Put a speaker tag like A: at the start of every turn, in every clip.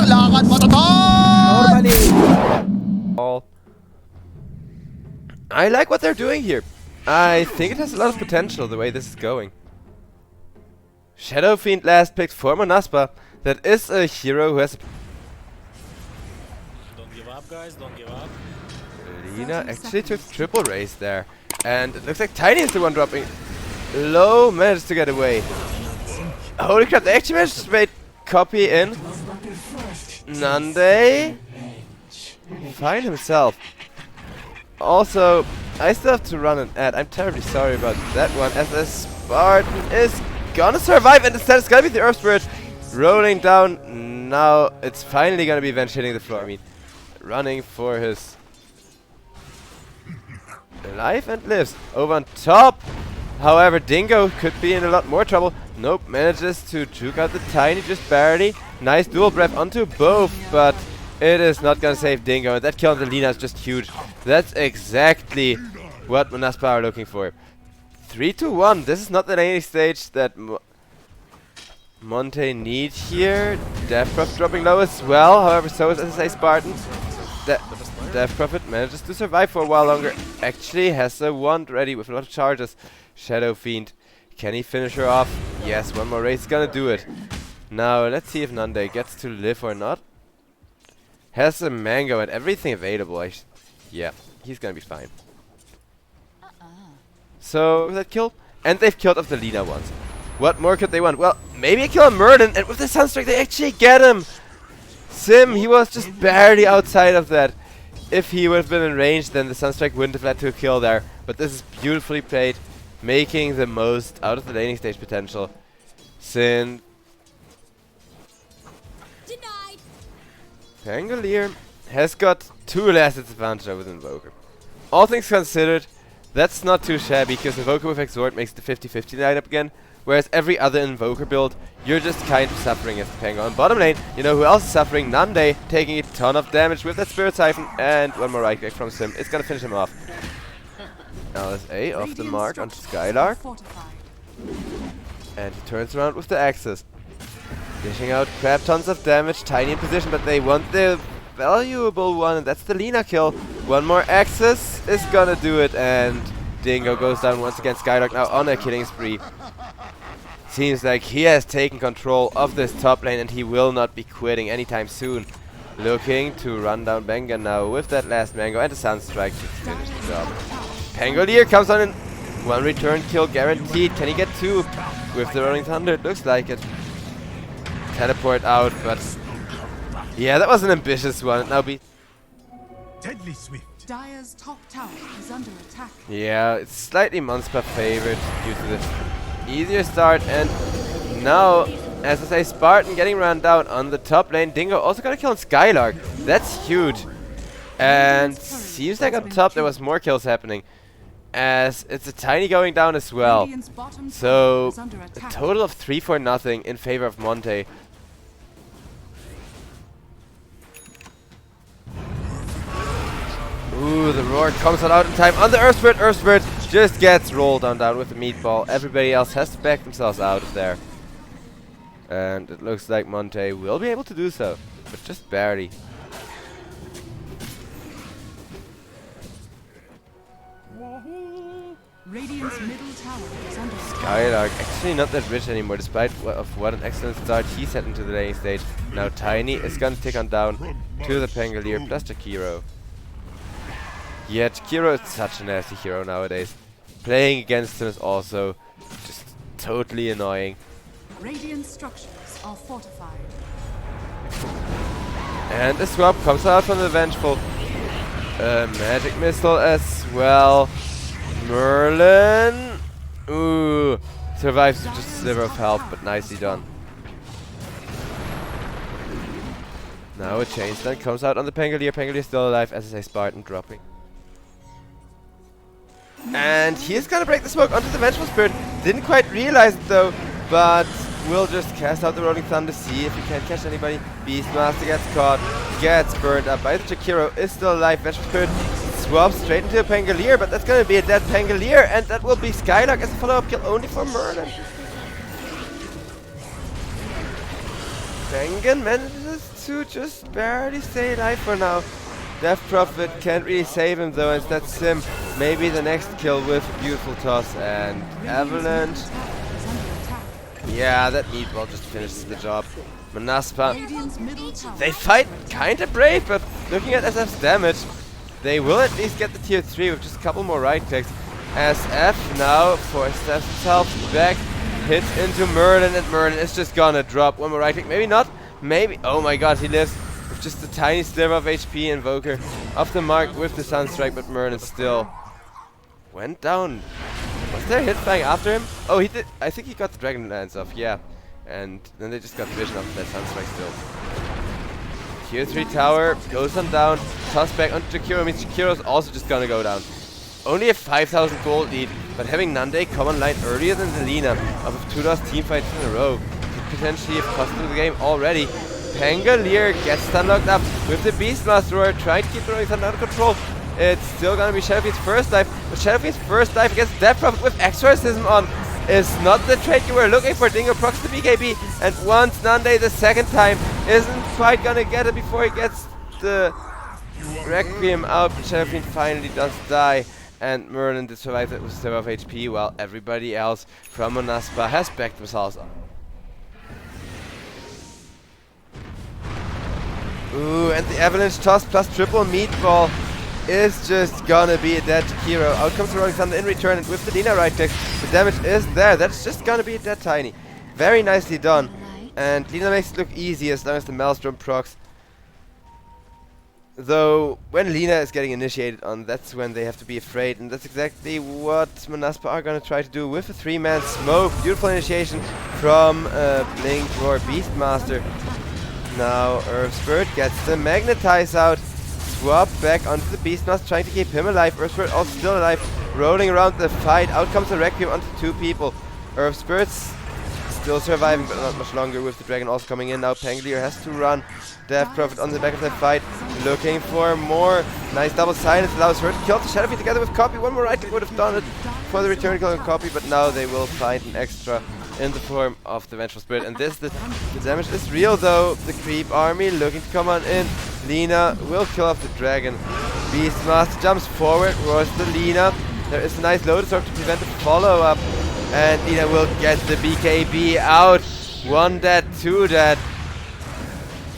A: Kailangan matatag!
B: Normally. I like what they're doing here. I think it has a lot of potential the way this is going. Shadow Fiend last picked for Monaspa. That is a hero who has...
C: Don't give up, guys, don't give up.
B: Lina actually took triple raise there. And it looks like Tiny is the one dropping. Low managed to get away. Holy crap, they actually managed to make copy in. Nande find himself. Also, I still have to run an ad. I'm terribly sorry about that one, as the Spartan is gonna survive, and instead it's gonna be the Earth Spirit rolling down. Now it's finally gonna be Venge hitting the floor. I mean, running for his life and lives. Over on top, however, Dingo could be in a lot more trouble. Nope, manages to juke out the Tiny just barely. Nice dual breath onto both, but it is not gonna save Dingo, and that kill on the Lina is just huge. That's exactly what Monaspa are looking for. 3-1. This is not the laning stage that Monte need here. Death Prophet dropping low as well. However, so is SSA Spartan. Death Prophet manages to survive for a while longer. Actually has a wand ready with a lot of charges. Shadow Fiend. Can he finish her off? Yes, one more race is gonna do it. Now, let's see if Nande gets to live or not. Has a mango and everything available. Yeah, he's gonna be fine. So, that kill. And they've killed off the Lina once. What more could they want? Well, maybe a kill on Merlin, and with the Sunstrike they actually get him! Sim, he was just barely outside of that. If he would have been in range, then the Sunstrike wouldn't have led to a kill there. But this is beautifully played, making the most out of the laning stage potential. Sin.
D: Denied.
B: Pangolier has got 2 last hits advantage over the Invoker. All things considered, that's not too shabby, because Invoker with Exhort makes the 50-50 lineup again, whereas every other Invoker build, you're just kind of suffering as the Pango. On bottom lane, you know who else is suffering? Nande, taking a ton of damage with that Spirit Siphon, and one more right click from Sim. It's gonna finish him off. LSA off the mark onto Skylark. And he turns around with the axes. Dishing out crap tons of damage, Tiny in position, but they want the valuable one, and that's the Lina kill. One more axis is gonna do it, and Dingo goes down once again. Skylark now on a killing spree. Seems like he has taken control of this top lane, and he will not be quitting anytime soon. Looking to run down Benga now with that last mango and a Sunstrike to finish the job. Pangolier comes on in. One return kill guaranteed. Can he get 2 with the Rolling Thunder? It looks like it. Teleport out, but yeah, that was an ambitious one. Now be
E: Deadly swift.
D: Dire's top tower is under attack.
B: yeah, it's slightly Monaspa favored due to this easier start, and now, as I say, Spartan getting run down on the top lane. Dingo also got a kill on Skylark. That's huge. And seems like up top there was more kills happening, as it's a Tiny going down as well. So a total of 3-0 in favor of Monte. Ooh, the roar comes out in time on the Earth Spirit. Earth Spirit just gets rolled on down with the meatball. Everybody else has to back themselves out of there. And it looks like Monte will be able to do so, but just barely.
D: Radiant's middle tower is under attack.
B: Skylark actually not that rich anymore, despite what an excellent start he's had into the laning stage. Now Tiny is gonna take on down to the Pangolier plus the Kiro. Yet Kiro is such a nasty hero nowadays. Playing against him is also just totally annoying.
D: Radiant structures are fortified.
B: And the swap comes out from the Vengeful. Magic Missile as well. Merlin. Ooh. Survives with just a sliver of health, but nicely done. Now a chain stun comes out on the Pangolier. Pangolier still alive, as I say, Spartan dropping. And he's gonna break the smoke onto the Vengeful Spirit. Didn't quite realize it though, but will just cast out the Rolling Thunder, see if he can catch anybody. Beastmaster gets caught, gets burned up by the Jakiro, is still alive. Vengeful Spirit swaps straight into a Pangolier, but that's gonna be a dead Pangolier, and that will be Skylark as a follow-up kill only for Merlin. Bengen manages to just barely stay alive for now. Death Prophet can't really save him though, and that's Sim. Maybe the next kill with a beautiful toss and Avalanche.
D: Radiant's tower is under attack.
B: Yeah, that meatball just finishes the job. Manaspa.
D: Radiant's middle tower.
B: They fight kinda brave, but looking at SF's damage, they will at least get the tier 3 with just a couple more right clicks. SF now forces himself back, hits into Merlin, and Merlin is just gonna drop. One more right click, maybe not, maybe. Oh my god, he lives with just a tiny sliver of HP. Invoker off the mark with the Sunstrike, but Merlin still went down. Was there a hit flying after him? Oh, he did. I think he got the Dragonlance off, yeah. And then they just got vision off that Sunstrike still. Tier 3 tower goes on down, toss back onto Jakiro, means Jakiro's also just gonna go down. Only a 5,000 gold lead, but having Nande come online earlier than the Lina off of 2 lost teamfights in a row could potentially have cost them the game already. Pangolier gets stunlocked up with the Beastmaster Roar, trying to keep the Rolling Thunder under control. It's still gonna be Shadowfiend's first dive, but Shadowfiend's first dive against Death Prophet with Exorcism on is not the trade you were looking for. Dingo procs the BKB, and once Nande the second time isn't quite gonna get it before he gets the Requiem out. Shadowfiend finally does die, and Merlin did survive it with 0 of HP, while everybody else from Monaspa has backed themselves up. Ooh, and the Avalanche toss plus triple meatball is just gonna be a dead Jakiro. Out comes the Rolling Thunder in return, and with the Lina right click, the damage is there. That's just gonna be a dead Tiny. Very nicely done. And Lina makes it look easy as long as the Maelstrom procs. Though, when Lina is getting initiated on, that's when they have to be afraid, and that's exactly what Monaspa are gonna try to do with a 3-man smoke. Beautiful initiation from Blink Roar Beastmaster. Now Earth Spirit gets the Magnetize out. Swap back onto the Beastmaster, trying to keep him alive. Earth Spirit also still alive, rolling around the fight. Out comes the Requiem onto 2 people. Earth Spirit's still surviving, but not much longer with the Dragon also coming in. Now Pangolier has to run. Death Prophet on the back of that fight, looking for more. Nice double silence, allows her to kill the Shadowfiend together with Copy. One more right click would have done it for the return kill and Copy, but now they will find an extra in the form of the Vengeful Spirit. And this, the damage is real though. The creep army looking to come on in. Lina will kill off the Dragon. Beastmaster jumps forward, roars the Lina. There is a nice Lotus Orb to prevent the follow-up. And Lina will get the BKB out. 1 dead, 2 dead.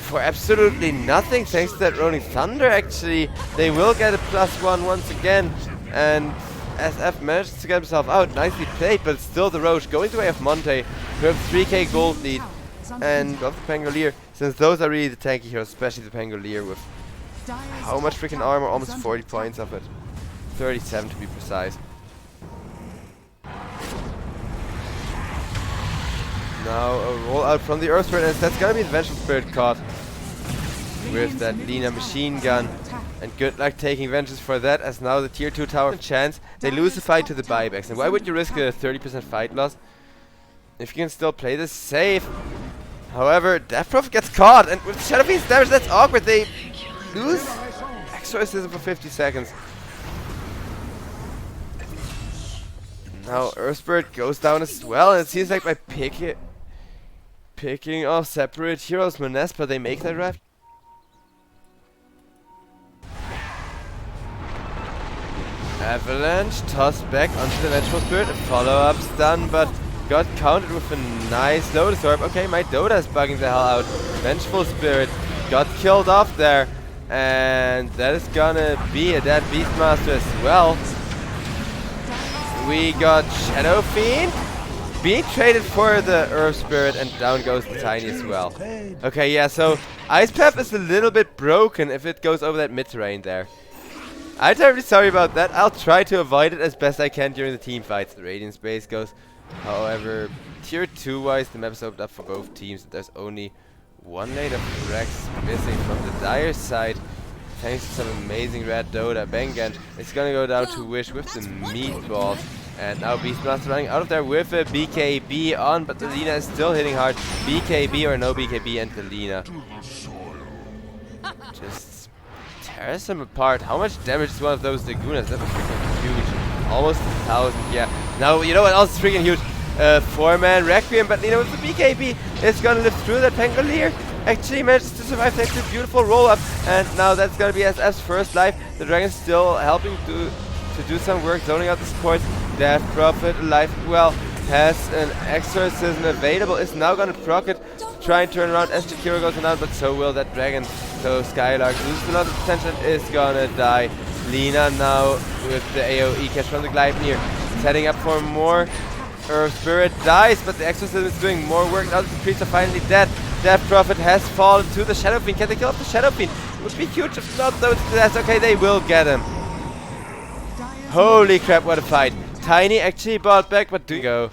B: For absolutely nothing, thanks to that Rolling Thunder actually. They will get a +1 once again. And SF manages to get himself out. Nicely played, but still the Roche going the way of Monte, who have 3k gold lead. And of the Pangolier, since those are really the tanky heroes, especially the Pangolier with how much freaking armor? Almost 40 points of it. 37 to be precise. Now a roll out from the Earth Spirit, and that's gonna be the Vengeful Spirit caught with that Lina machine gun. And good luck taking vengeance for that, as now the tier 2 tower chance. They lose the fight to the buybacks. And why would you risk a 30% fight loss if you can still play this safe? However, Death Prophet gets caught, and with Shadowfiend's damage, that's awkward. They lose Exorcism for 50 seconds. Now Earth Spirit goes down as well, and it seems like by picking off separate heroes, Monaspa, they make that draft. Avalanche tossed back onto the Vengeful Spirit. A follow-up stun, but got countered with a nice Lotus Orb. Okay, my Dota is bugging the hell out. Vengeful Spirit got killed off there. And that is gonna be a dead Beastmaster as well. We got Shadowfiend being traded for the Earth Spirit, and down goes the Tiny as well. Okay, yeah, so Ice Path is a little bit broken if it goes over that mid-terrain there. I'm terribly sorry about that. I'll try to avoid it as best I can during the team fights. The Radiant Space goes. However, tier 2 wise, the map is opened up for both teams. There's only 1 lane of Rex missing from the Dire side. Thanks to some amazing red Dota. Bengan is gonna go down to Wish with the meatballs. And now Beastmaster running out of there with a BKB on, but the Lina is still hitting hard. BKB or no BKB, and the Lina just tears him apart. How much damage is one of those Lagunas? That was freaking huge. Almost 1,000, yeah. Now, you know what else is freaking huge? 4-man Requiem, but Lina with the BKB is gonna live through that Pangolier. actually manages to survive thanks to a beautiful roll-up. And now that's gonna be SF's first life. The Dragon's still helping to do some work, zoning out the supports. Death Prophet alive, well, has an exorcism available, is now gonna proc it, try and turn around as Jakiro goes down, but so will that Dragon. So Skylark loses a lot of potential and is gonna die. Lina now with the AoE catch from the Gleipnir, setting up for more. Earth Spirit dies, but the exorcism is doing more work now that the priests are finally dead. Death Prophet has fallen to the Shadow Fiend. Can they kill off the Shadow Fiend? It would be huge if not, though. That's okay, they will get him. Holy crap, what a fight. Tiny actually bought back, but do go.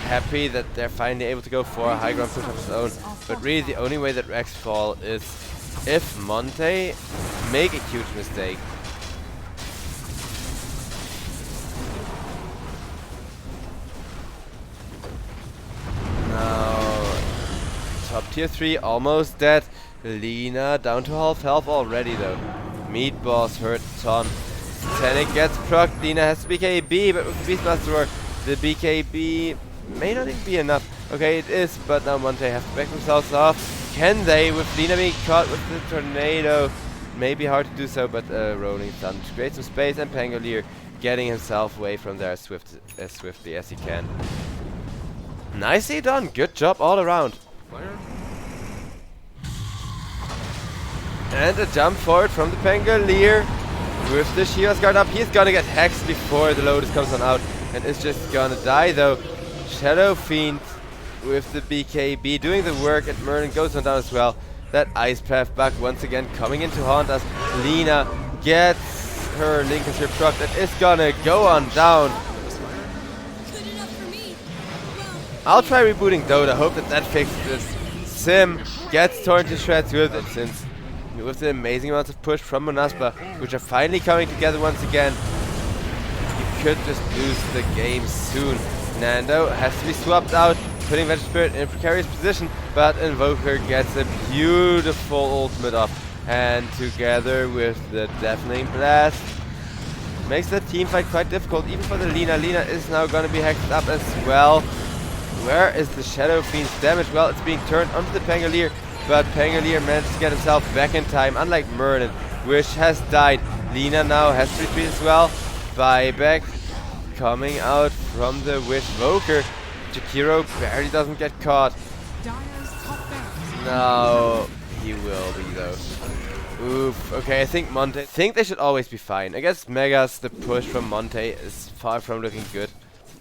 B: Happy that they're finally able to go for a high ground push of his own. But really the only way that Rex fall is if Monte make a huge mistake. Now, top tier 3 almost dead. Lina down to half health already though. Meatballs hurt a ton. Titanic gets procced. Lina has BKB, but with the Beastmaster Roar, the BKB may not even be enough. Okay, it is, but now Monte have to back themselves off. Can they, with Lina being caught with the tornado? Maybe hard to do so, but Rolling Thunder creates some space, and Pangolier getting himself away from there as swiftly as he can. Nicely done, good job all around. And a jump forward from the Pangolier. With the Shiva's guard up, he's gonna get hexed before the Lotus comes on out and is just gonna die though. Shadow Fiend with the BKB doing the work, and Merlin goes on down as well. That Ice Path bug once again coming in to haunt us. Lina gets her Lincolnshire proc and is gonna go on down. I'll try rebooting Dota, hope that fixes this. Sim gets torn to shreds with it, since with the amazing amounts of push from Monaspa, which are finally coming together once again. You could just lose the game soon. Nando has to be swapped out, putting Vegetable Spirit in a precarious position, but Invoker gets a beautiful ultimate off. And together with the Deafening Blast, makes the team fight quite difficult, even for the Lina. Lina is now going to be hacked up as well. Where is the Shadow Fiend's damage? Well, it's being turned onto the Pangolier, but Pangolier managed to get himself back in time, unlike Merlin, which has died. Lina now has to retreat as well. Buyback coming out from the Wishvoker. Jakiro barely doesn't get caught. No, he will be though. Oof, okay, I think they should always be fine. I guess Megas, the push from Monte is far from looking good.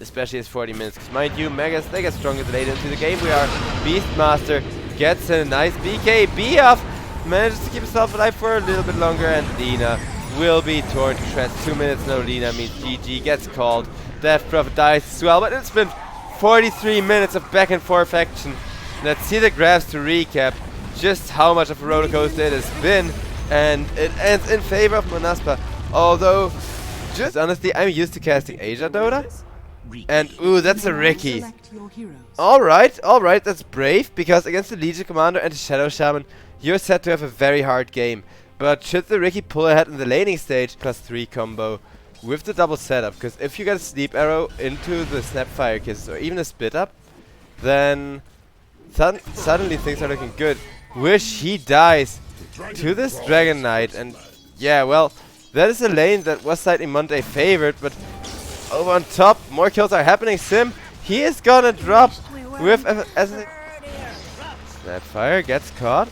B: Especially as 40 minutes, because mind you, Megas, they get stronger later into the game. We are Beastmaster gets a nice BKB off, manages to keep himself alive for a little bit longer, and Lina will be torn to shreds. 2 minutes, no Lina means GG, gets called. Death Prophet dies as well, but it's been 43 minutes of back and forth action. Let's see the graphs to recap just how much of a roller coaster it has been, and it ends in favor of Monaspa. Although, just honestly, I'm used to casting Asia Dota. And ooh, that's a Ricky. Alright, that's brave, because against the Legion Commander and the Shadow Shaman, you're set to have a very hard game. But should the Ricky pull ahead in the laning stage, +3 combo with the double setup, because if you get a Sleep Arrow into the Snapfire Kisses or even a Spit Up, then suddenly things are looking good. Wish he dies to this Dragon Knight, and yeah, well, that is a lane that was slightly Monte favored, but over on top, more kills are happening. Sim, he is gonna drop with Snapfire gets caught.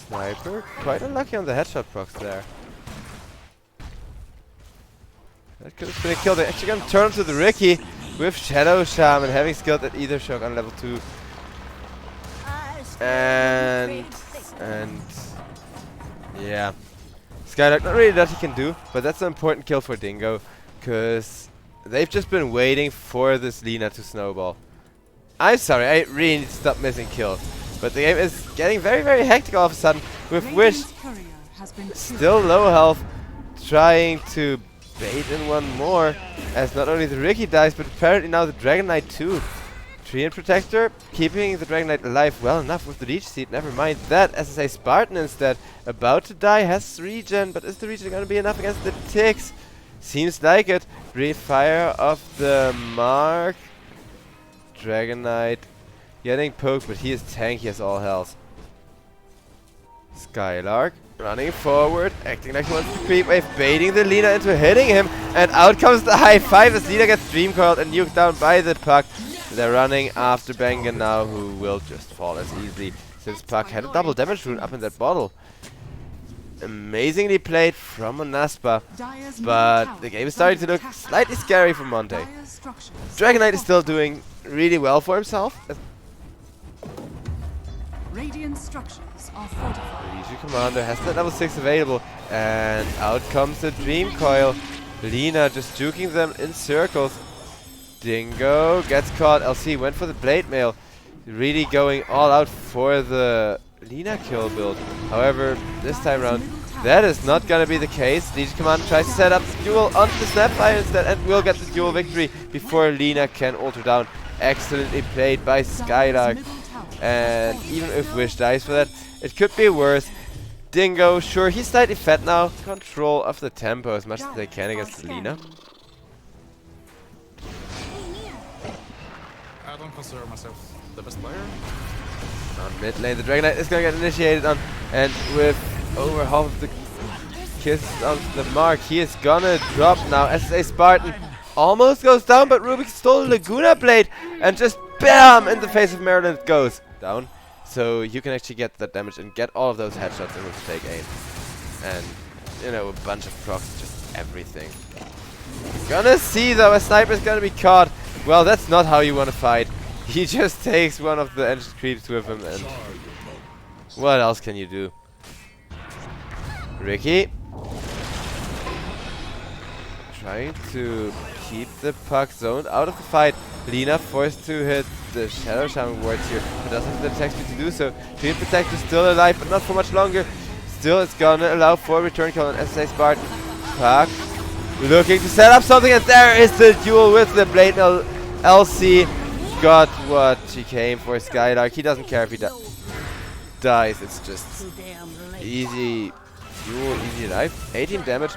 B: Sniper, quite unlucky on the headshot procs there. That could have been a kill. They're actually gonna turn to the Ricky with Shadow Shaman, having skilled at either shock on level 2. And yeah. Skylark, not really that he can do, but that's an important kill for Dingo, because they've just been waiting for this Lina to snowball. I'm sorry, I really need to stop missing kills, but the game is getting very, very hectic all of a sudden, with Wish still low health, trying to bait in one more, as not only the Ricky dies, but apparently now the Dragon Knight too. Treant Protector, keeping the Dragon Knight alive well enough with the Leech Seed. Never mind that. SSA Spartan instead, about to die, has regen, but is the regen going to be enough against the ticks? Seems like it. Refire of the mark. Dragon Knight getting poked, but he is tanky as all hells. Skylark running forward, acting like he wants to creep wave, baiting the Lina into hitting him, and out comes the high five as Lina gets dream coiled and nuked down by the Puck. They're running after Bengen now, who will just fall as easily since Puck had a double damage rune up in that bottle. Amazingly played from Monaspa, but the game is starting to look slightly scary for Monte. Dragon Knight is still doing really well for himself.
D: Radiant structures are fortified.
B: Legion Commander has that level 6 available, and out comes the Dream Coil. Lina just juking them in circles. Dingo gets caught. LC went for the Blade Mail, really going all out for the Lina kill build. However, this time around, that is not gonna be the case. Legion Commander tries to set up the duel onto the Snapfire instead and will get the duel victory before Lina can ult her down. Excellently played by Skylark. And even if Wish dies for that, it could be worse. Dingo, sure, he's slightly fat now. Control of the tempo as much as they can against Lina.
A: I don't consider myself the best player.
B: On mid lane, the Dragon Knight is gonna get initiated on, and with over half of the kisses on the mark, he is gonna drop now. SSA Spartan almost goes down, but Rubik stole the Laguna Blade, and just BAM! In the face of Maryland it goes down. So you can actually get that damage and get all of those headshots in with take aim. And, you know, a bunch of procs, just everything. Gonna see though, a sniper is gonna be caught. Well, that's not how you wanna fight. He just takes one of the engine creeps with him, and what else can you do? Ricky trying to keep the Puck zoned out of the fight. Lina forced to hit the Shadow Shaman wards here, but doesn't have the attack speed to do so. Field Protector still alive, but not for much longer. Still, it's gonna allow for return call on SSA Spartan. Puck looking to set up something, and there is the duel with the Blade Mail. LC got what she came for. Skylark, he doesn't care if he dies. It's just easy duel, easy life. 18 damage.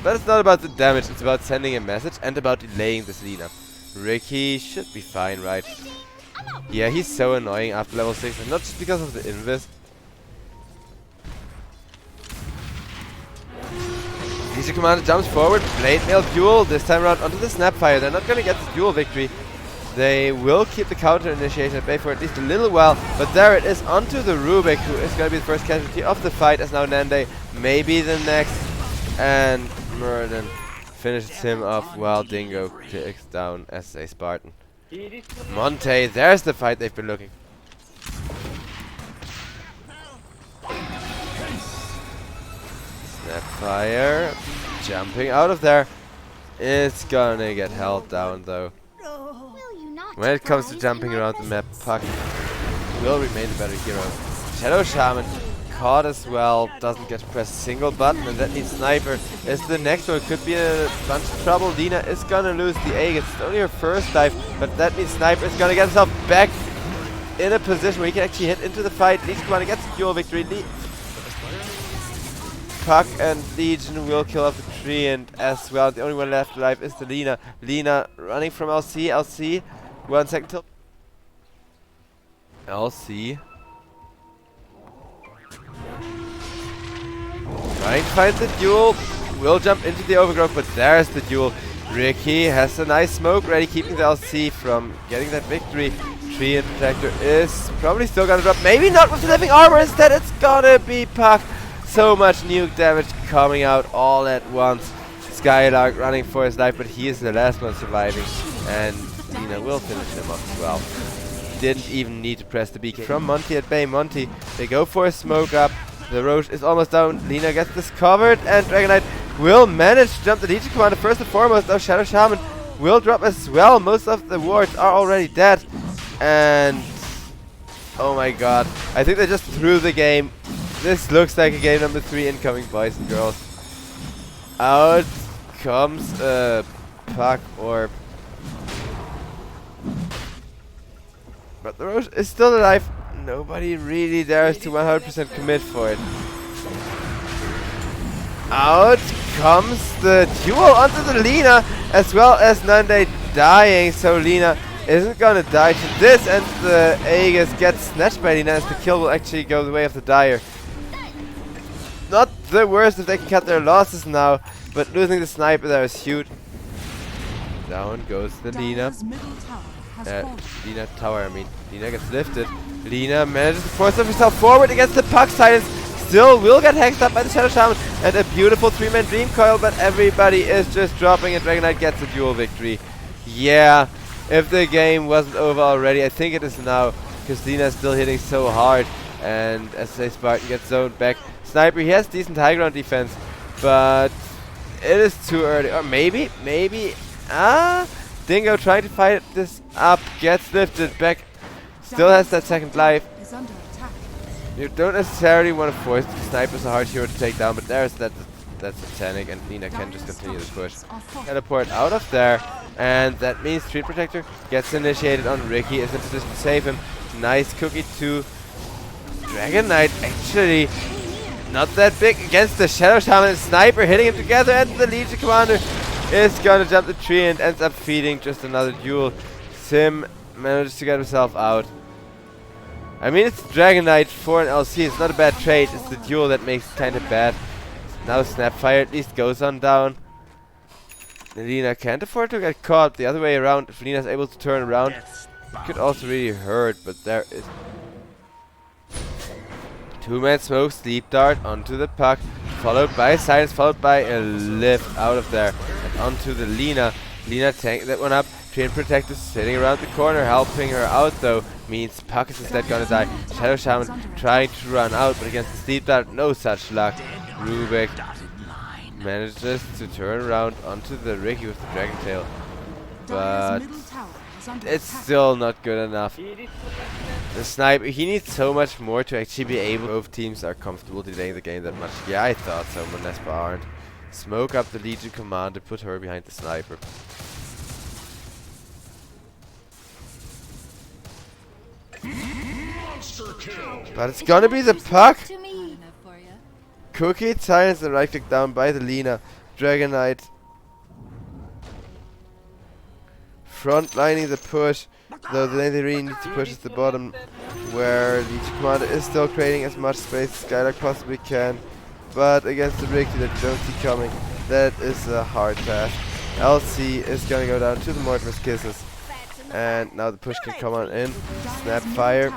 B: But it's not about the damage, it's about sending a message and about delaying this Lina. Ricky should be fine, right? Yeah, he's so annoying after level 6, and not just because of the invis. Legion Commander jumps forward, Blade Mail duel, this time around onto the Snapfire. They're not gonna get the duel victory. They will keep the counter initiation at bay for at least a little while, but there it is onto the Rubik, who is gonna be the first casualty of the fight, as now Nande maybe the next. And Merlin finishes him off while Dingo kicks down SSA Spartan. Monte, there's the fight they've been looking. Snapfire jumping out of there. It's gonna get held down though. When it comes to jumping around the map, Puck will remain the better hero. Shadow Shaman caught as well, doesn't get to press a single button, and that means Sniper is the next one. Could be a bunch of trouble. Lina is gonna lose the egg. It's only her first dive, but that means Sniper is gonna get himself back in a position where he can actually hit into the fight. Legion Commander gets the duel victory. Puck and Legion will kill off the tree, and as well, the only one left alive is the Lina. Lina running from LC. LC, 1 second till LC. Trying to find the duel, will jump into the overgrowth, but there's the duel. Ricky has a nice smoke ready, keeping the LC from getting that victory. Tree and Protector is probably still gonna drop, maybe not with the living armor, instead it's gonna be Puck. So much nuke damage coming out all at once. Skylark running for his life, but he is the last one surviving, and Lina will finish him off as well. Didn't even need to press the beacon from Monte at bay. Monte, they go for a smoke up. The Roche is almost down. Lina gets this covered, and Dragon Knight will manage to jump the Legion Commander first and foremost. Now Shadow Shaman will drop as well. Most of the wards are already dead. And oh my god, I think they just threw the game. This looks like a game number 3 incoming, boys and girls. Out comes a Puck orb. But the Roche is still alive. Nobody really dares to 100% commit for it. Out comes the duel onto the Lina, as well as Nande dying. So Lina isn't gonna die to this, and the Aegis gets snatched by Lina as the kill will actually go the way of the Dire. Not the worst if they can cut their losses now, but losing the sniper there is huge. Down goes the Lina.
D: Dire's middle tower has fallen.
B: Lina tower, I mean. Lina gets lifted. Lina manages to force herself forward against the Puck Silence. Still will get hexed up by the Shadow Shaman. And a beautiful 3-man Dream Coil, but everybody is just dropping and Dragon Knight gets a duel victory. Yeah, if the game wasn't over already, I think it is now. Because Lina is still hitting so hard. And as I say, Spartan gets zoned back. Sniper, he has decent high ground defense. But it is too early. Or maybe. Dingo trying to fight this up. Gets lifted back. Still has that second life.
D: Is under attack.
B: You don't necessarily want to force the Sniper's a hard hero to take down, but there's that's satanic, and Lina can just continue the push. Teleport out of there, and that means Street Protector gets initiated on Ricky, is in position to save him. Nice cookie to Dragon Knight, actually not that big against the Shadow Shaman and Sniper, hitting him together, and the Legion Commander is gonna jump the tree and ends up feeding just another duel. Sim manages to get himself out. I mean, it's Dragon Knight for an LC, it's not a bad trade, it's the duel that makes it kinda bad. Now Snapfire at least goes on down. Lina can't afford to get caught the other way around. If Lina's able to turn around, it could also really hurt, but there is... 2-man smoke, sleep dart onto the Puck, followed by silence, followed by a lift out of there. And onto the Lina. Lina tanked that one up. Train Protector sitting around the corner, helping her out though. Means Puck is instead gonna die. Shadow Shaman trying to run out, but against the sleep dart, no such luck. Rubik manages to turn around onto the Ricky with the Dragon Tail. But it's still not good enough. The Sniper, he needs so much more to actually be able. Both teams are comfortable delaying the game that much. Yeah, I thought so. Monaspa aren't. Smoke up the Legion Commander, put her behind the Sniper. But it's gonna be the Puck. Cookie, silence, and right click down by the Lina. Dragon Knight frontlining the push, though the lane they really need to push is the bottom, where Legion Commander is still creating as much space as Skylark possibly can. But against the Ricky that you don't see coming, that is a hard task. LC is gonna go down to the Mortimer's Kisses. And now the push can come on in. Snapfire.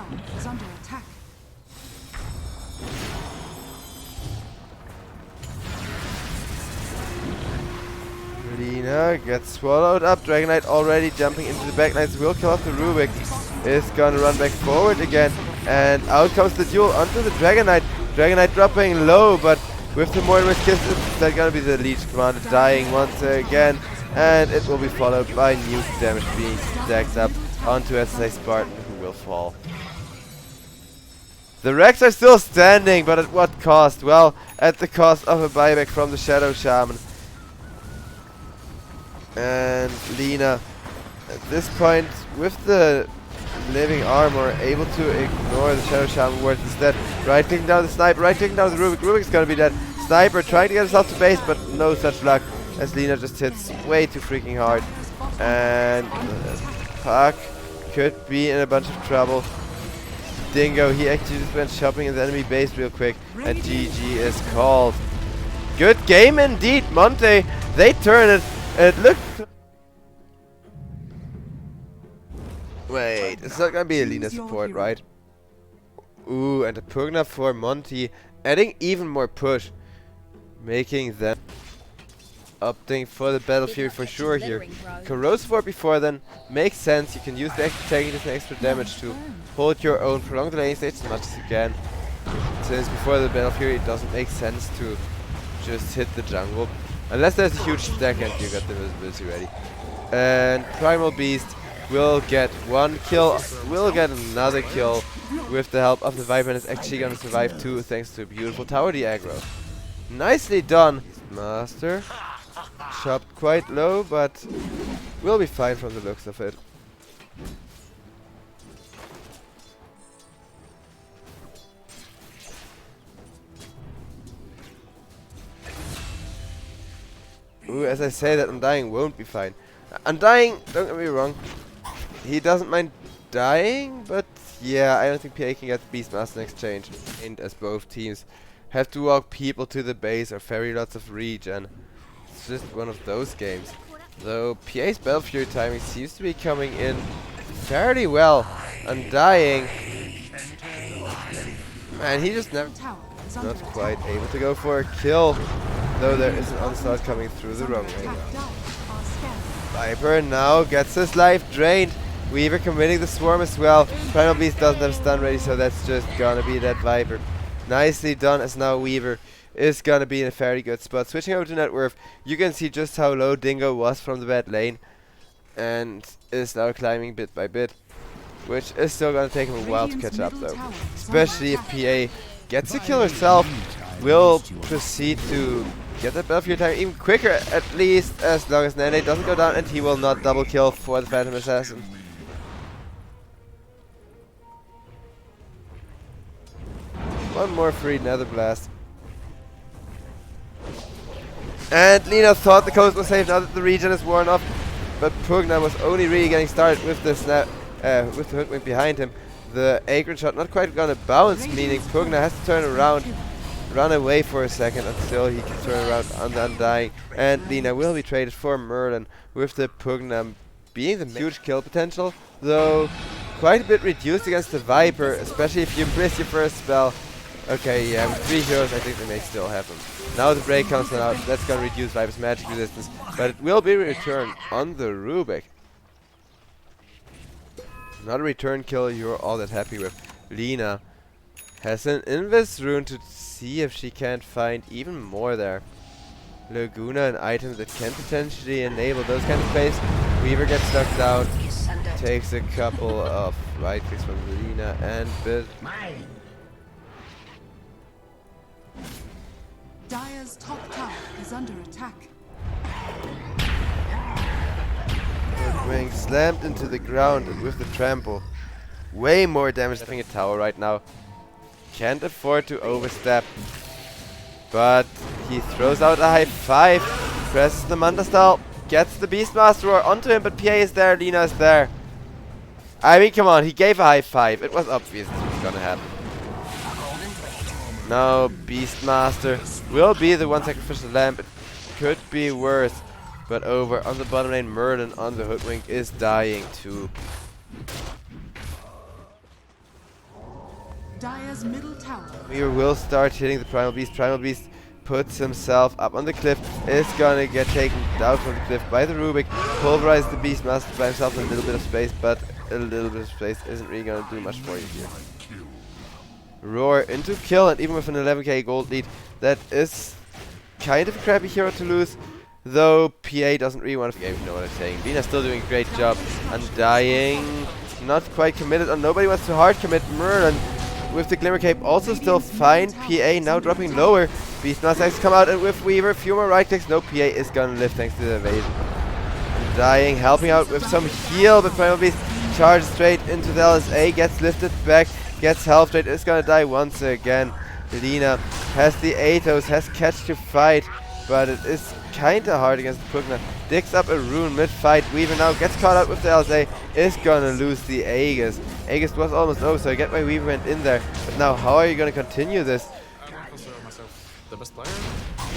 B: Lina gets swallowed up. Dragon Knight already jumping into the back. Knights will kill off the Rubik. Is gonna run back forward again. And out comes the duel onto the Dragon Knight. Dragon Knight dropping low, but with the Mortimer's Kiss, it's not gonna be the Legion Commander dying once again. And it will be followed by nuke damage being stacked up onto SSA Spartan, who will fall. The Rex are still standing, but at what cost? Well, at the cost of a buyback from the Shadow Shaman. And Lina, at this point, with the living armor, able to ignore the Shadow Shaman words instead. Right-clicking down the Sniper, right-clicking down the Rubik. Rubik's gonna be dead. Sniper trying to get himself to base, but no such luck, as Lina just hits way too freaking hard. And Puck could be in a bunch of trouble. Dingo, he actually just went shopping in the enemy base real quick, and GG is called. Good game indeed, Monte. They turn it. It looked... Wait, it's not gonna be a Lina support, right? Ooh, and a Pugna for Monte, adding even more push, making them opting for the Battle Fury for sure here. Corrosive Orb before then makes sense. You can use the extra tank and extra damage to hold your own, prolong the lane stage as much as you can. Since before the Battle Fury, it doesn't make sense to just hit the jungle. Unless there's a huge stack and you got the visibility ready. And Primal Beast will get one kill, will get another kill with the help of the Viper, and is actually gonna survive too thanks to a beautiful tower aggro. Nicely done, Master. Chopped quite low, but we'll be fine from the looks of it. Ooh, as I say that, Undying won't be fine. Undying, don't get me wrong, he doesn't mind dying, but yeah, I don't think PA can get the Beastmaster in exchange. And as both teams have to walk people to the base or ferry lots of regen. It's just one of those games. Though PA's Battle Fury timing seems to be coming in fairly well. Undying. Man, he just never
D: Tower is under
B: not
D: attack.
B: quite able to go for a kill. Though there is an onslaught coming through the wrong way.
D: Attack. Dire are scared.
B: Viper now gets his life drained. Weaver committing the swarm as well. Primal Beast doesn't have stun ready, so that's just gonna be that Viper. Nicely done, as now Weaver is gonna be in a fairly good spot. Switching over to net worth, you can see just how low Dingo was from the bad lane, and is now climbing bit by bit, which is still gonna take him a while to catch up though. Especially if PA gets a kill herself, will proceed to get that Battlefield time even quicker, at least as long as Nene doesn't go down, and he will not double kill for the Phantom Assassin. One more free Nether Blast. And Lina thought the coast was safe now that the regen is worn off, but Pugna was only really getting started with the snap, with the hoodwink behind him. The Acorn shot not quite gonna bounce, meaning Pugna has to turn around, run away for a second until he can turn around on the Undying. And Lina will be traded for Merlin, with the Pugna being the huge kill potential, though quite a bit reduced against the Viper, especially if you miss your first spell. Okay, yeah, with 3 heroes I think they may still have them. Now the break comes out, that's gonna reduce Viper's magic resistance, but it will be returned on the Rubik. Not a return kill you're all that happy with. Lina has an Invis rune to see if she can't find even more there. Laguna, an item that can potentially enable those kind of plays. Weaver gets knocked down, takes a couple of right clicks from Lina, and bit.
D: Dire's top tower is under attack.
B: Wing slammed into the ground, and with the trample, way more damage than a tower right now. Can't afford to overstep, but he throws out a high 5, presses the Manta style, gets the Beastmaster Roar onto him, but PA is there, Lina is there. I mean, come on, he gave a high 5. It was obvious this was gonna happen. Now Beastmaster will be the one sacrificial lamb. It could be worse. But over on the bottom lane, Merlin on the hoodwink is dying too.
D: Dire's middle tower.
B: We will start hitting the Primal Beast. Primal Beast puts himself up on the cliff. Is gonna get taken down from the cliff by the Rubik. Pulverize the Beastmaster by himself in a little bit of space, but a little bit of space isn't really gonna do much for you here. Roar into kill, and even with an 11k gold lead, that is kind of a crappy hero to lose. Though PA doesn't really want to, yeah, you know what I'm saying. Lina's still doing a great job. Undying, not quite committed, and nobody wants to hard commit. Merlin with the Glimmer Cape also still fine. PA now dropping lower. Beastmaster has to come out, and with Weaver, few more right clicks. No, PA is gonna live thanks to the evasion. Undying helping out with some heal, but Primal Beast charges straight into the LSA, gets lifted back, gets health rate, is gonna die once again. Lina has the Atos, has catch to fight, but it is kinda hard against Pugna. Digs up a rune mid-fight. Weaver now gets caught out with the LSA, is gonna lose the Aegis. Aegis was almost over, so I get why Weaver went in there. But now, how are you gonna continue this?
A: I don't consider myself the best player.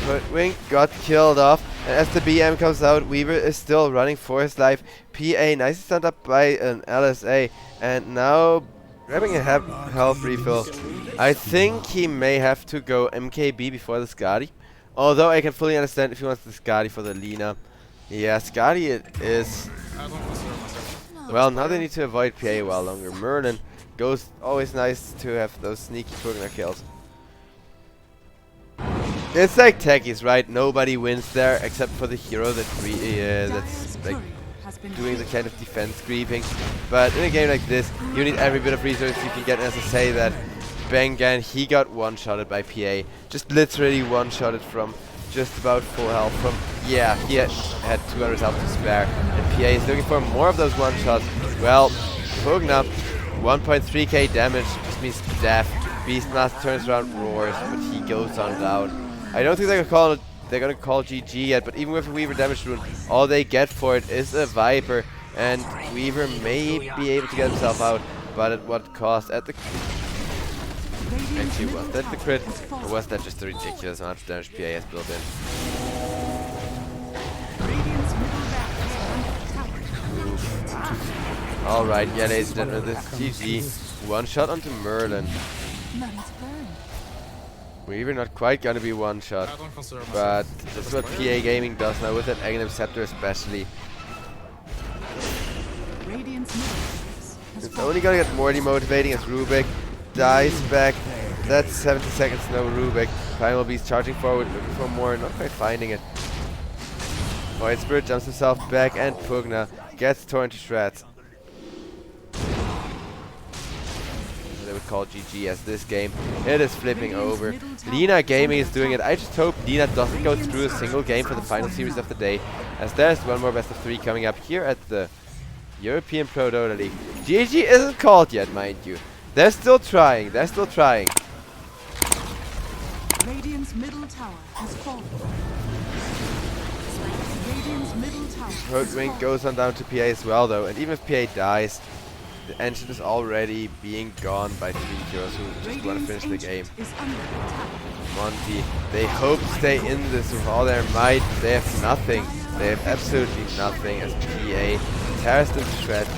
B: Hoodwink got killed off, and as the BM comes out, Weaver is still running for his life. PA nicely stunned up by an LSA, and now grabbing a health refill. I think he may have to go MKB before the Skadi. Although I can fully understand if he wants the Skadi for the Lina. Yeah, Skadi it is.
A: I don't consider myself.
B: Well, now they need to avoid PA a while longer. Merlin goes, always nice to have those sneaky Pugna kills. It's like techies, right? Nobody wins there except for the hero that that's like doing the kind of defense creeping. But in a game like this, you need every bit of resource you can get. As I say that, Bengan, he got one-shotted by PA. Just literally one-shotted from just about full health. From, yeah, he had 200 health to spare. And PA is looking for more of those one-shots. Well, Pugna, 1.3k damage, just means death. Beastmaster turns around, roars, but he goes on down. I don't think they're gonna call GG yet, but even with a Weaver damage rune, all they get for it is a Viper. and Weaver may be able to get himself out, but at what cost? At the actually, was that the crit, or was that just a ridiculous amount of damage PA has built in?
D: Radiant's middle barracks are under attack.
B: Alright, yeah, ladies and gentlemen, this is GG. One shot onto Merlin.
D: None is burned.
B: Weaver not quite gonna be one shot,
A: I don't consider myself
B: but
A: the
B: this is
A: best
B: what
A: player.
B: PA Gaming does now with that Aghanim Scepter especially.
D: Radiant's middle barracks has
B: It's
D: fallen.
B: only gonna get more demotivating as Rubik dies back. That's 70 seconds, no Rubik. Primal Beast charging forward, looking for more, not quite finding it. Void Spirit jumps himself back, and Pugna gets torn to shreds. They would call GG as this game. It is flipping over. Lina Gaming is doing it. I just hope Lina doesn't go through a single game for the final series of the day, as there's one more best of 3 coming up here at the European Pro Dota League. GG isn't called yet, mind you. They're still trying. They're still trying.
D: Radiant's middle tower has fallen. Radiant's middle tower has
B: Wing
D: fallen.
B: goes on down to PA as well, though, and even if PA dies, the engine is already being gone by 3 heroes who just want to finish the game.
D: Is under attack.
B: Monte, they hope to stay in this with all their might. They have nothing. They have absolutely nothing as PA tears them to shreds.